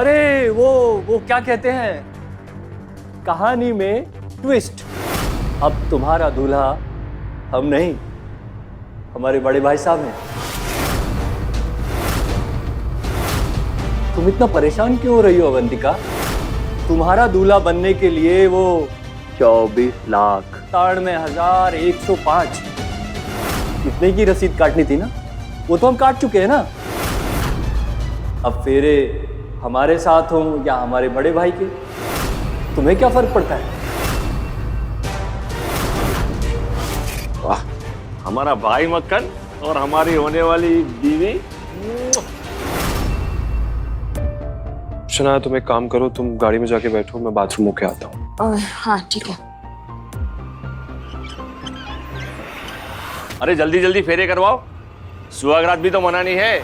अरे वो क्या कहते हैं, कहानी में ट्विस्ट। अब तुम्हारा दूल्हा हम नहीं, हमारे बड़े भाई साहब हैं। तुम इतना परेशान क्यों हो रही हो अवंतिका? तुम्हारा दूल्हा बनने के लिए वो 24 लाख 93,105 इतने की रसीद काटनी थी ना, वो तो हम काट चुके हैं ना। अब फेरे हमारे साथ हो या हमारे बड़े भाई के, तुम्हें क्या फर्क पड़ता है? वाह, हमारा भाई मक्खन और हमारी होने वाली बीवी। शनाया, तुम एक काम करो, तुम गाड़ी में जाके बैठो, मैं बाथरूम होके आता हूँ। हाँ ठीक है। अरे जल्दी जल्दी फेरे करवाओ, सुहागरात भी तो मनानी है।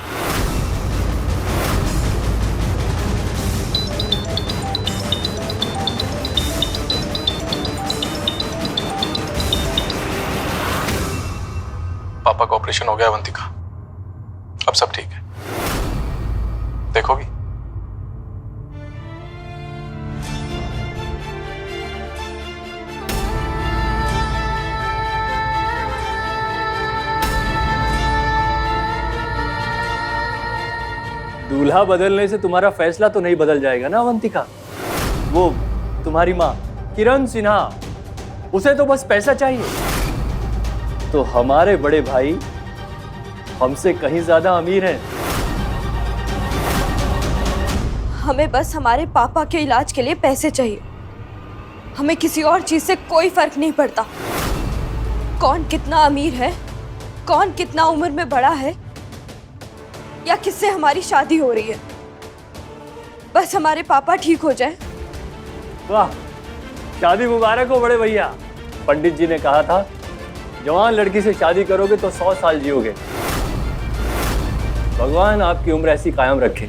पापा का ऑपरेशन हो गया अवंतिका, अब सब ठीक है, देखोगी? दूल्हा बदलने से तुम्हारा फैसला तो नहीं बदल जाएगा ना अवंतिका। वो तुम्हारी माँ किरण सिन्हा, उसे तो बस पैसा चाहिए। तो हमारे बड़े भाई हमसे कहीं ज्यादा अमीर हैं। हमें बस हमारे पापा के इलाज के लिए पैसे चाहिए, हमें किसी और चीज से कोई फर्क नहीं पड़ता। कौन कितना अमीर है, कौन कितना उम्र में बड़ा है, या किससे हमारी शादी हो रही है, बस हमारे पापा ठीक हो जाए। वाह, शादी मुबारक हो बड़े भैया। पंडित जी ने कहा था जवान लड़की से शादी करोगे तो 100 साल जियोगे। भगवान आपकी उम्र ऐसी कायम रखे।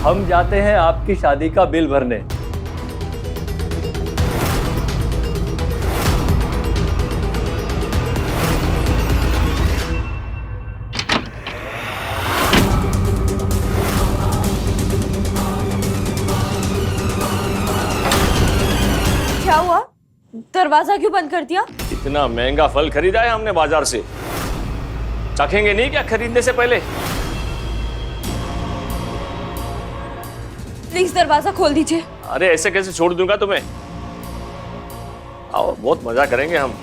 हम जाते हैं आपकी शादी का बिल भरने। क्या हुआ, दरवाजा क्यों बंद कर दिया? इतना महंगा फल खरीदा है हमने बाजार से, चखेंगे नहीं क्या खरीदने से पहले? प्लीज दरवाजा खोल दीजिए। अरे ऐसे कैसे छोड़ दूंगा तुम्हें? आओ, बहुत मजा करेंगे हम।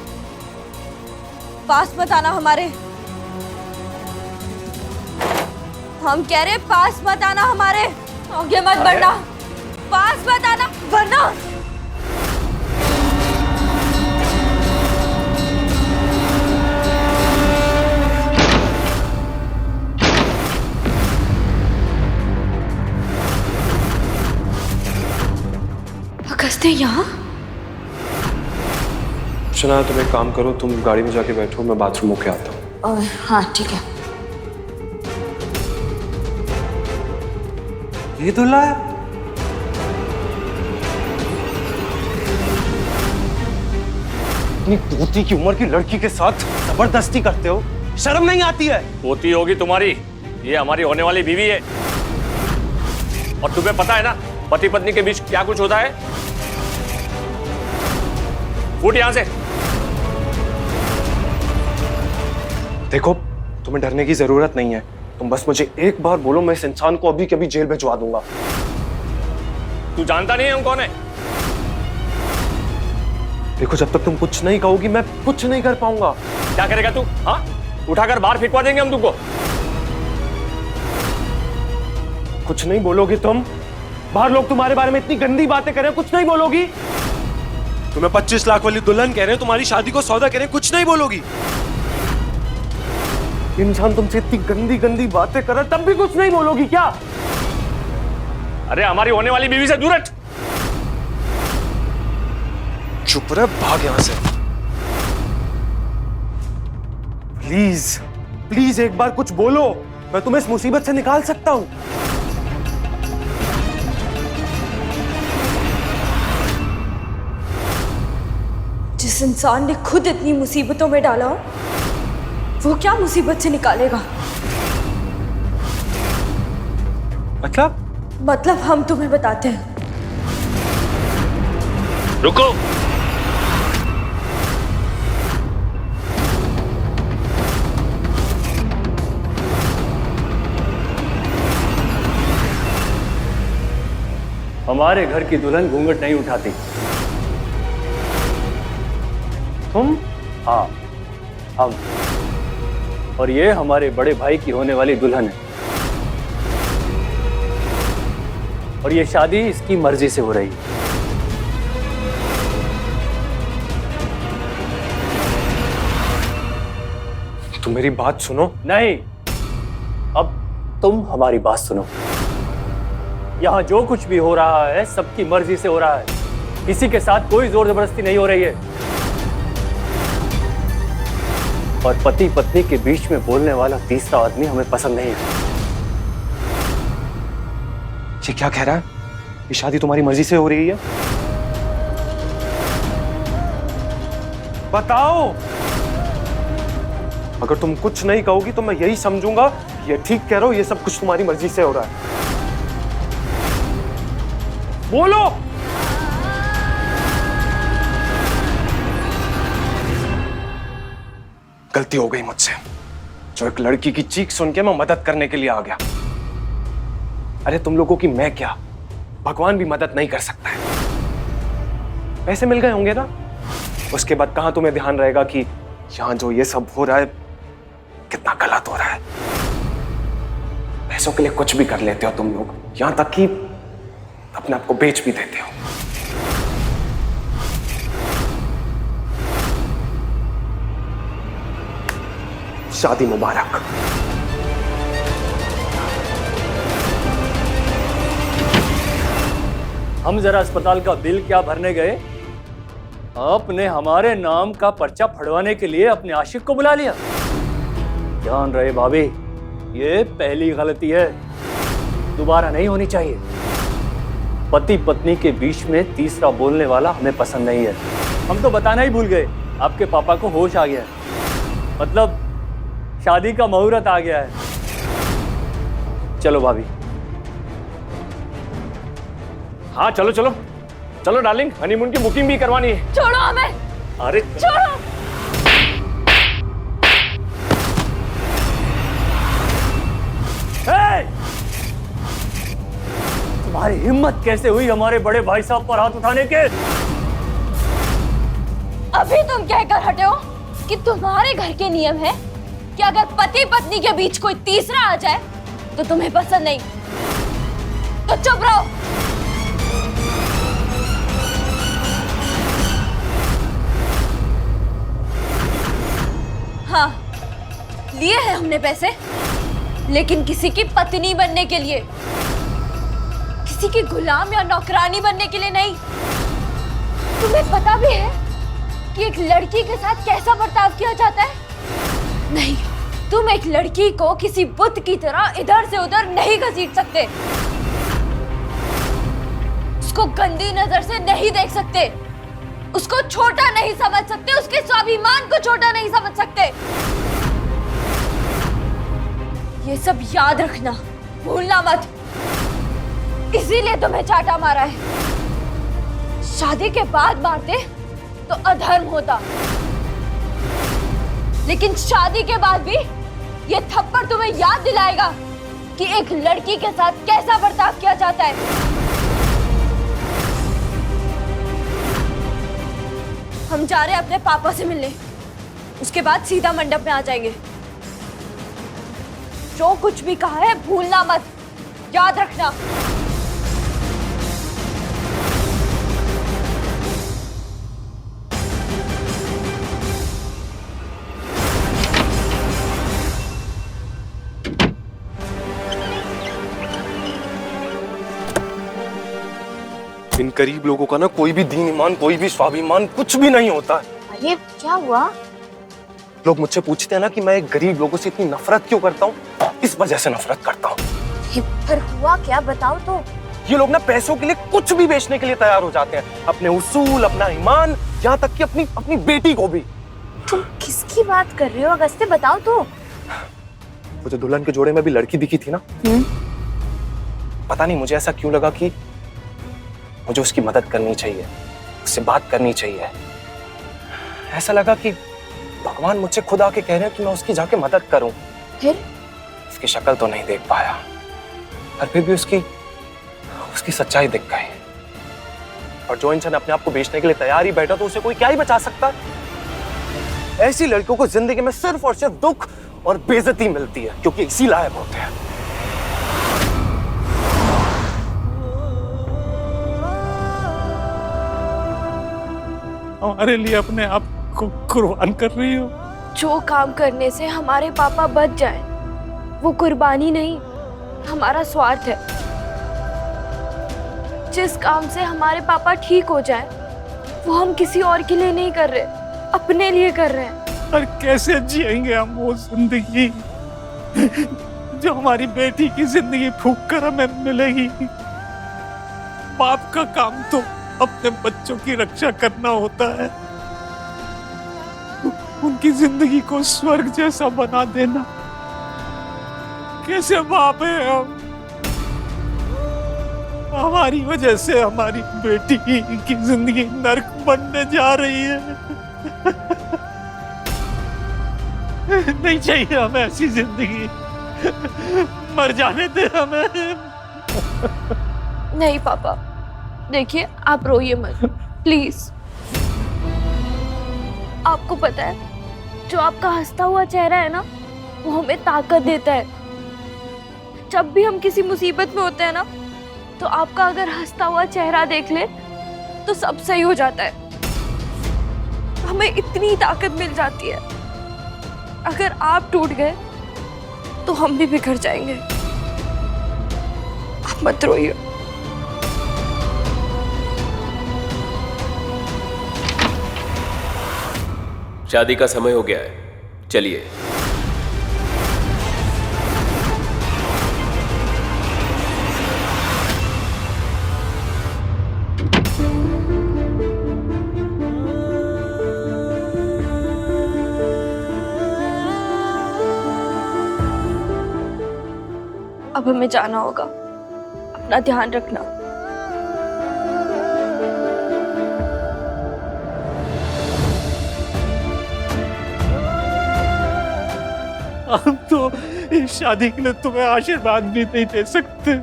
पास मत आना हमारे, हम कह रहे पास मत आना हमारे, आगे मत बढ़ना, पास मत आना वरना। अगस्त्य यहाँ? शनाया, तुम एक काम करो, तुम गाड़ी में जाके बैठो, मैं बाथरूम होके आता हूँ। हाँ ठीक है। ये दूल्हा है? इतनी पोती की उम्र की लड़की के साथ जबरदस्ती करते हो, शर्म नहीं आती है? पोती होगी तुम्हारी, ये हमारी होने वाली बीवी है। और तुम्हें पता है ना पति पत्नी के बीच क्या कुछ होता है? फूट यहां से। देखो, तुम्हें डरने की जरूरत नहीं है, तुम बस मुझे एक बार बोलो, मैं इस इंसान को अभी के अभी जेल भिजवा दूंगा। तू जानता नहीं है हम कौन है? देखो, जब तक तुम कुछ नहीं कहोगी मैं कुछ नहीं कर पाऊंगा। क्या करेगा तू? हाँ, उठाकर बाहर फेंकवा देंगे हम तुमको। कुछ नहीं बोलोगी तुम? बाहर लोग तुम्हारे बारे में इतनी गंदी बातें कर रहे हैं, कुछ नहीं बोलोगी? तुम्हें 25 लाख वाली दुल्हन कह रहे हैं, तुम्हारी शादी को सौदा कह रहे हैं, कुछ नहीं बोलोगी? इंसान तुमसे इतनी गंदी गंदी बातें कर रहा है, तब भी कुछ नहीं बोलोगी क्या? अरे हमारी होने वाली बीवी से दूर हट। चुप रह, भाग यहां से। प्लीज प्लीज एक बार कुछ बोलो, मैं तुम्हें इस मुसीबत से निकाल सकता हूं। जिस इंसान ने खुद इतनी मुसीबतों में डाला हो, वो क्या मुसीबत से निकालेगा? मतलब मतलब हम तुम्हें बताते हैं। रुको। हमारे घर की दुल्हन घूंघट नहीं उठाती। तुम? हाँ, हम। और ये हमारे बड़े भाई की होने वाली दुल्हन है। और ये शादी इसकी मर्जी से हो रही है। तुम मेरी बात सुनो। नहीं, अब तुम हमारी बात सुनो। यहाँ जो कुछ भी हो रहा है सबकी मर्जी से हो रहा है, किसी के साथ कोई जोर जबरदस्ती नहीं हो रही है। और पति पत्नी के बीच में बोलने वाला तीसरा आदमी हमें पसंद नहीं है। ये क्या कह रहा है? ये शादी तुम्हारी मर्जी से हो रही है? बताओ। अगर तुम कुछ नहीं कहोगी तो मैं यही समझूंगा ये ठीक कह रहे हो, ये सब कुछ तुम्हारी मर्जी से हो रहा है। बोलो। गलती हो गई मुझसे, जो एक लड़की की चीख सुन के मैं मदद करने के लिए आ गया। अरे तुम लोगों की मैं क्या, भगवान भी मदद नहीं कर सकता है। पैसे मिल गए होंगे ना, उसके बाद कहां तुम्हें ध्यान रहेगा कि यहां जो ये सब हो रहा है कितना गलत हो रहा है। पैसों के लिए कुछ भी कर लेते हो तुम लोग, यहां तक कि अपने आप को बेच भी देते हो। शादी मुबारक। हम जरा अस्पताल का बिल क्या भरने गए, आपने हमारे नाम का पर्चा फड़वाने के लिए अपने आशिक को बुला लिया। ध्यान रहे भाभी, ये पहली गलती है, दोबारा नहीं होनी चाहिए। पति पत्नी के बीच में तीसरा बोलने वाला हमें पसंद नहीं है। हम तो बताना ही भूल गए, आपके पापा को होश आ गया है, मतलब शादी का मुहूर्त आ गया है। चलो भाभी। हाँ चलो चलो चलो डार्लिंग, हनीमून की बुकिंग भी करवानी है। छोड़ो हमें, अरे छोड़ो। तुम्हारी हिम्मत कैसे हुई हमारे बड़े भाई साहब पर हाथ उठाने के? अभी तुम कहकर हटे हो कि तुम्हारे घर के नियम है कि अगर पति पत्नी के बीच कोई तीसरा आ जाए तो तुम्हें पसंद नहीं, तो चुप रहो। हाँ, लिए हैं हमने पैसे, लेकिन किसी की पत्नी बनने के लिए, किसी की गुलाम या नौकरानी बनने के लिए नहीं। तुम्हें पता भी है कि एक लड़की के साथ कैसा बर्ताव किया जाता है? नहीं, तुम एक लड़की को किसी बुत की तरह इधर से उधर नहीं घसीट सकते, उसको गंदी नजर से नहीं देख सकते, उसको छोटा नहीं समझ सकते, उसके स्वाभिमान को छोटा नहीं समझ सकते। ये सब याद रखना, भूलना मत। इसीलिए तुम्हें चाटा मारा है। शादी के बाद मारते तो अधर्म होता, लेकिन शादी के बाद भी ये थप्पड़ तुम्हें याद दिलाएगा कि एक लड़की के साथ कैसा बर्ताव किया जाता है। हम जा रहे हैं अपने पापा से मिलने, उसके बाद सीधा मंडप में आ जाएंगे। जो कुछ भी कहा है भूलना मत, याद रखना। इन गरीब लोगों का ना कोई भी दीन ईमान, कोई भी स्वाभिमान कुछ भी नहीं होता है। अरे क्या हुआ? लोग मुझसे पूछते हैं ना कि मैं एक गरीब लोगों से इतनी नफरत क्यों करता हूँ, इस वजह से नफरत करता हूँ। पर हुआ क्या, बताओ तो। ये लोग ना पैसों के लिए कुछ भी बेचने के लिए तैयार हो जाते हैं, अपने उसूल, अपना ईमान, यहाँ तक कि अपनी अपनी बेटी को भी। तुम किसकी बात कर रहे हो अगस्त्य, बताओ तो। वो जो दुल्हन के जोड़े में भी लड़की दिखी थी ना, पता नहीं मुझे ऐसा क्यों लगा कि मुझे उसकी मदद करनी चाहिए, उससे बात करनी चाहिए। ऐसा लगा कि भगवान मुझसे खुद आके कह रहे हैं कि मैं उसकी जाके मदद करूं। फिर उसकी शक्ल तो नहीं देख पाया, पर फिर भी उसकी सच्चाई दिख गई। और जो इंसान अपने आप को बेचने के लिए तैयार ही बैठा तो उसे कोई क्या ही बचा सकता है। ऐसी लड़कियों को जिंदगी में सिर्फ और सिर्फ दुख और बेइज्जती मिलती है, क्योंकि इसी लायक होते हैं। हमारे लिए अपने आप को कुर्बान कर रही हो। जो काम करने से हमारे पापा बच जाए वो कुर्बानी नहीं, हमारा स्वार्थ है। जिस काम से हमारे पापा ठीक हो जाए वो हम किसी और के लिए नहीं कर रहे, अपने लिए कर रहे हैं। और कैसे जिएंगे हम वो जिंदगी जो हमारी बेटी की जिंदगी फूंक कर हमें मिलेगी। बाप का काम तो अपने बच्चों की रक्षा करना होता है, उनकी जिंदगी को स्वर्ग जैसा बना देना। कैसे बाप है हम? हमारी वजह से हमारी बेटी की जिंदगी नर्क बनने जा रही है। नहीं चाहिए हमें ऐसी जिंदगी, मर जाने दे हमें। नहीं पापा, देखिए आप रोइए मत प्लीज। आपको पता है जो आपका हंसता हुआ चेहरा है ना, वो हमें ताकत देता है। जब भी हम किसी मुसीबत में होते हैं ना, तो आपका अगर हंसता हुआ चेहरा देख ले तो सब सही हो जाता है। हमें इतनी ताकत मिल जाती है। अगर आप टूट गए तो हम भी बिखर जाएंगे। आप मत रोइए। शादी का समय हो गया है, चलिए। अब हमें जाना होगा, अपना ध्यान रखना। हम तो इस शादी के लिए तुम्हें आशीर्वाद भी नहीं दे सकते।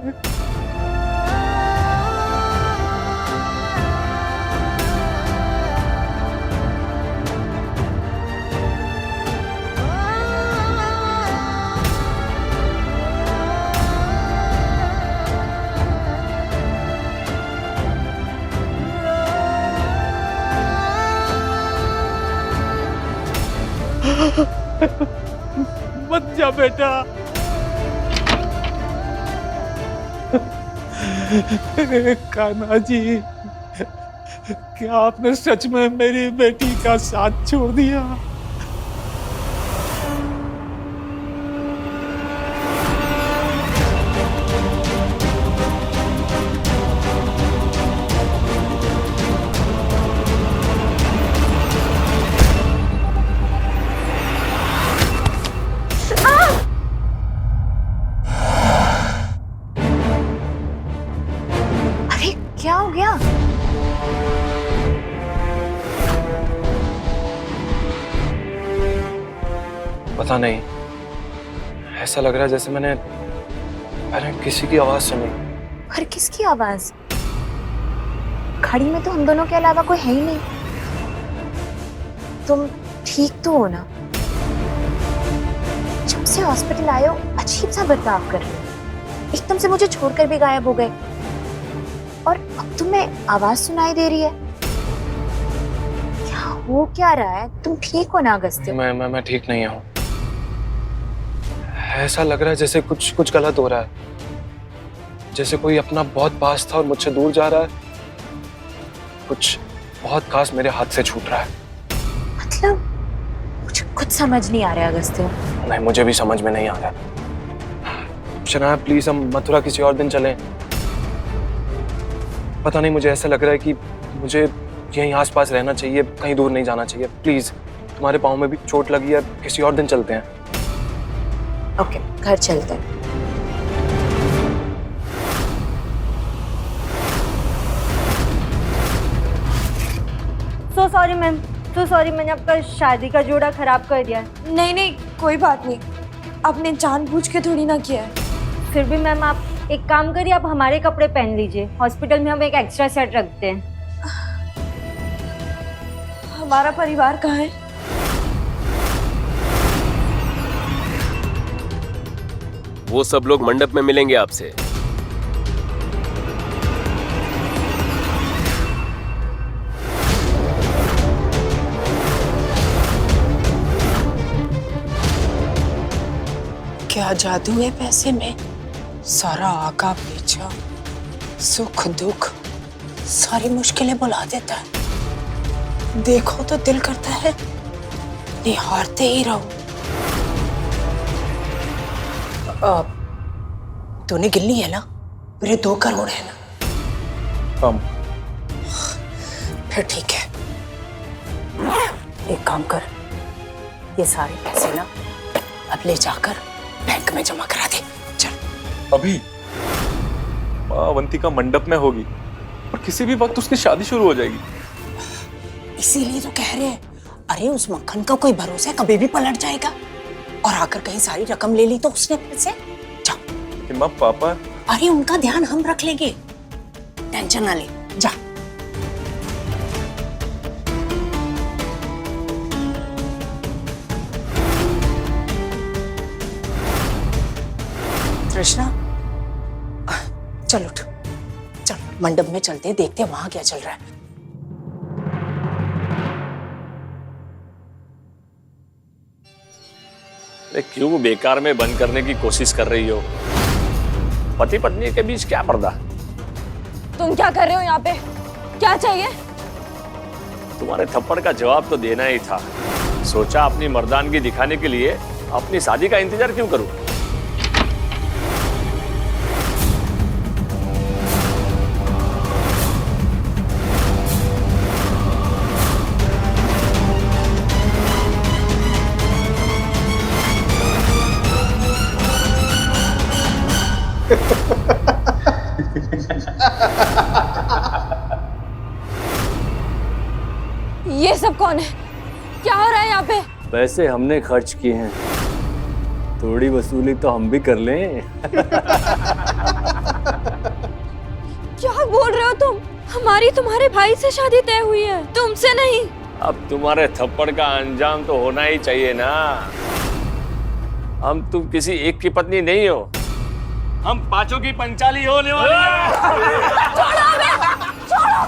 मत जा बेटा। कान्हा जी, क्या आपने सच में मेरी बेटी का साथ छोड़ दिया? अरे क्या हो गया? पता नहीं, ऐसा लग रहा है जैसे मैंने किसी की आवाज सुनी। पर किसकी आवाज? खड़ी में तो हम दोनों के अलावा कोई है ही नहीं। तुम ठीक तो हो ना? जब से हॉस्पिटल आए हो अजीब सा बर्ताव कर रहे हो। एकदम से मुझे छोड़कर भी गायब हो गए, और अब तुम्हें आवाज सुनाई दे रही है। क्या हो क्या रहा है? तुम ठीक हो ना अगस्त्य? मैं ठीक नहीं हूँ। ऐसा लग रहा है जैसे कुछ गलत हो रहा है, जैसे कोई अपना बहुत पास था और मुझसे दूर जा रहा है। कुछ बहुत खास मेरे हाथ से छूट रहा है। मतलब मुझे कुछ समझ नहीं आ रहा अगस्त्य। नहीं, मुझे भी समझ में नहीं आ रहा। शनाया प्लीज, हम मथुरा किसी और दिन चलें। पता नहीं, मुझे ऐसा लग रहा है कि मुझे यहीं आसपास रहना चाहिए, कहीं दूर नहीं जाना चाहिए। प्लीज, तुम्हारे पाँव में भी चोट लगी है, किसी और दिन चलते हैं। ओके, घर चलते हैं। सॉरी मैम, तो सॉरी, मैंने आपका शादी का जोड़ा खराब कर दिया। नहीं नहीं, कोई बात नहीं, आपने जानबूझ के थोड़ी ना किया है। फिर भी मैम आप एक काम करिए, आप हमारे कपड़े पहन लीजिए। हॉस्पिटल में हम एक एक्स्ट्रा सेट रखते हैं। हमारा परिवार कहाँ है? वो सब लोग मंडप में मिलेंगे आपसे। क्या जादू है पैसे में? सारा आका पीछा, सुख दुख सारी मुश्किलें बुला देता है। देखो तो दिल करता है निहारते ही रहो। तूने गिल्ली है ना? मेरे 2 करोड़ है ना? फिर ठीक है, एक काम कर, ये सारे पैसे ना अब ले जाकर बैंक में जमा करा दे। चल। अभी माँ अवंतिका मंडप में होगी और किसी भी वक्त उसकी शादी शुरू हो जाएगी। इसीलिए तो कह रहे हैं, अरे उस मक्खन का कोई भरोसा है, कभी भी पलट जाएगा। और आकर कहीं सारी रकम ले ली तो उसने पैसे। जाओ। लेकिन माँ पापा। अरे उनका ध्यान हम रख लेंगे, टेंशन ना ले, जा। कृष्णा चल उठ, चल मंडप में चलते, देखते वहां क्या चल रहा है। क्यों बेकार में बंद करने की कोशिश कर रही हो? पति पत्नी के बीच क्या पर्दा? तुम क्या कर रहे हो यहाँ पे? क्या चाहिए? तुम्हारे थप्पड़ का जवाब तो देना ही था। सोचा अपनी मर्दानगी दिखाने के लिए अपनी शादी का इंतजार क्यों करूं? ये सब कौन है? क्या हो रहा है यहाँ पे? पैसे हमने खर्च किए हैं, थोड़ी वसूली तो हम भी कर लें। क्या बोल रहे हो तुम? हमारी तुम्हारे भाई से शादी तय हुई है, तुमसे नहीं। अब तुम्हारे थप्पड़ का अंजाम तो होना ही चाहिए ना। हम तुम किसी एक की पत्नी नहीं हो, हम 5 की पंचाली होने वाले हैं। छोड़ो हमें, छोड़ो।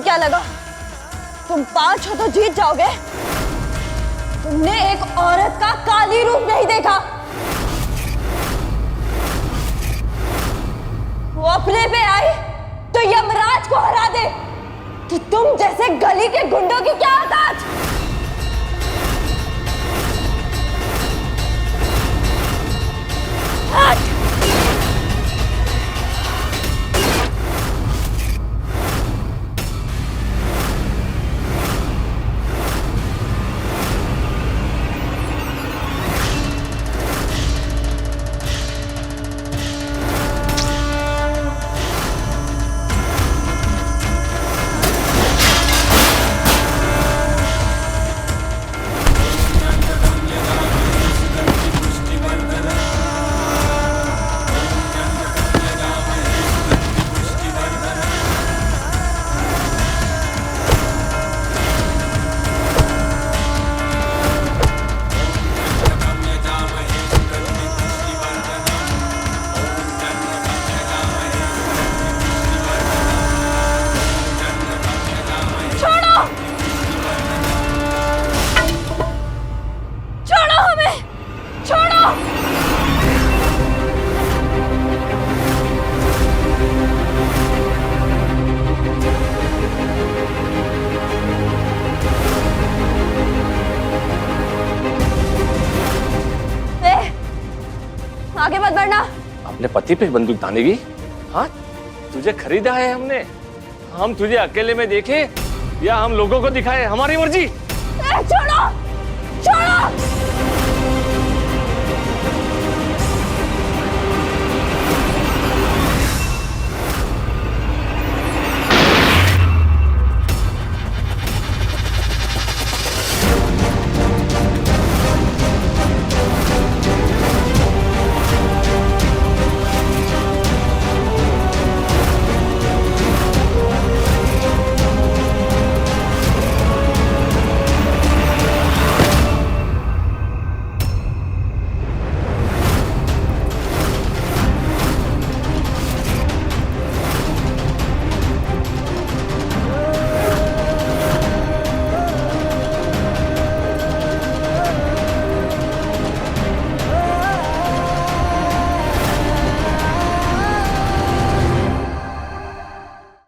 क्या लगा तुम 5 हो तो जीत जाओगे? तुमने एक औरत का काली रूप नहीं देखा। वो अपने पे आई तो यमराज को हरा दे, तो तुम जैसे गली के गुंडों की क्या औकात? हट! करना। अपने पति पे बंदूक तानेगी? हाँ, तुझे खरीदा है हमने। हम तुझे अकेले में देखे या हम लोगों को दिखाए, हमारी मर्जी। छोड़ो, छोड़ो।